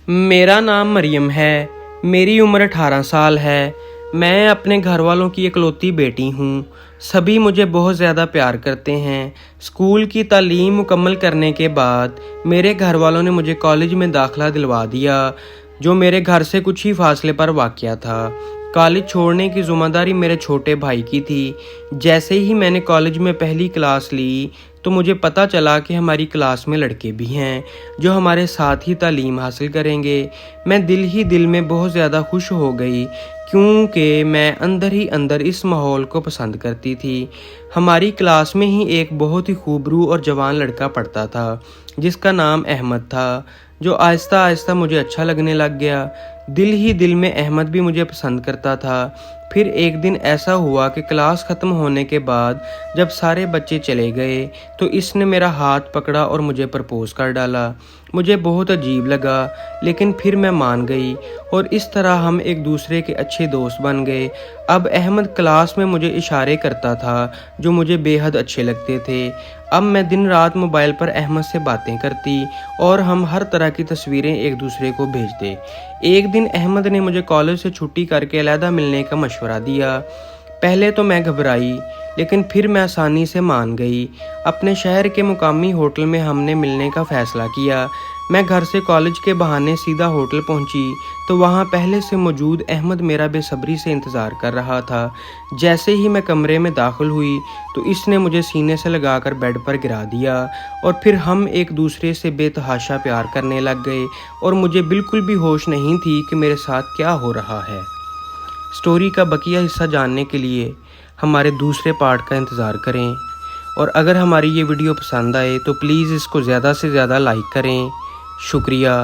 मेरा नाम मरियम है। मेरी उम्र 18 साल है। मैं अपने घर वालों की इकलौती बेटी हूँ। सभी मुझे बहुत ज़्यादा प्यार करते हैं। स्कूल की तालीम मुकम्मल करने के बाद मेरे घर वालों ने मुझे कॉलेज में दाखिला दिलवा दिया, जो मेरे घर से कुछ ही फासले पर वाक़या था। कॉलेज छोड़ने की ज़िम्मेदारी मेरे छोटे भाई की थी। जैसे ही मैंने कॉलेज में पहली क्लास ली तो मुझे पता चला कि हमारी क्लास में लड़के भी हैं जो हमारे साथ ही तालीम हासिल करेंगे। मैं दिल ही दिल में बहुत ज़्यादा खुश हो गई, क्योंकि मैं अंदर ही अंदर इस माहौल को पसंद करती थी। हमारी क्लास में ही एक बहुत ही खूबरू और जवान लड़का पढ़ता था जिसका नाम अहमद था, जो आहिस्ता आहिस्ता मुझे अच्छा लगने लग गया। दिल ही दिल में अहमद भी मुझे पसंद करता था। फिर एक दिन ऐसा हुआ कि क्लास ख़त्म होने के बाद जब सारे बच्चे चले गए तो इसने मेरा हाथ पकड़ा और मुझे प्रपोज़ कर डाला। मुझे बहुत अजीब लगा, लेकिन फिर मैं मान गई और इस तरह हम एक दूसरे के अच्छे दोस्त बन गए। अब अहमद क्लास में मुझे इशारे करता था जो मुझे बेहद अच्छे लगते थे। अब मैं दिन रात मोबाइल पर अहमद से बातें करती और हम हर तरह की तस्वीरें एक दूसरे को भेजते। एक दिन अहमद ने मुझे कॉलेज से छुट्टी करके अलहदा मिलने का मशवरा दिया। पहले तो मैं घबराई, लेकिन फिर मैं आसानी से मान गई। अपने शहर के मुकामी होटल में हमने मिलने का फ़ैसला किया। मैं घर से कॉलेज के बहाने सीधा होटल पहुंची तो वहां पहले से मौजूद अहमद मेरा बेसब्री से इंतज़ार कर रहा था। जैसे ही मैं कमरे में दाखिल हुई तो इसने मुझे सीने से लगाकर बेड पर गिरा दिया और फिर हम एक दूसरे से बेतहाशा प्यार करने लग गए और मुझे बिल्कुल भी होश नहीं थी कि मेरे साथ क्या हो रहा है। स्टोरी का बकिया हिस्सा जानने के लिए हमारे दूसरे पार्ट का इंतज़ार करें, और अगर हमारी ये वीडियो पसंद आए तो प्लीज़ इसको ज़्यादा से ज़्यादा लाइक करें। शुक्रिया।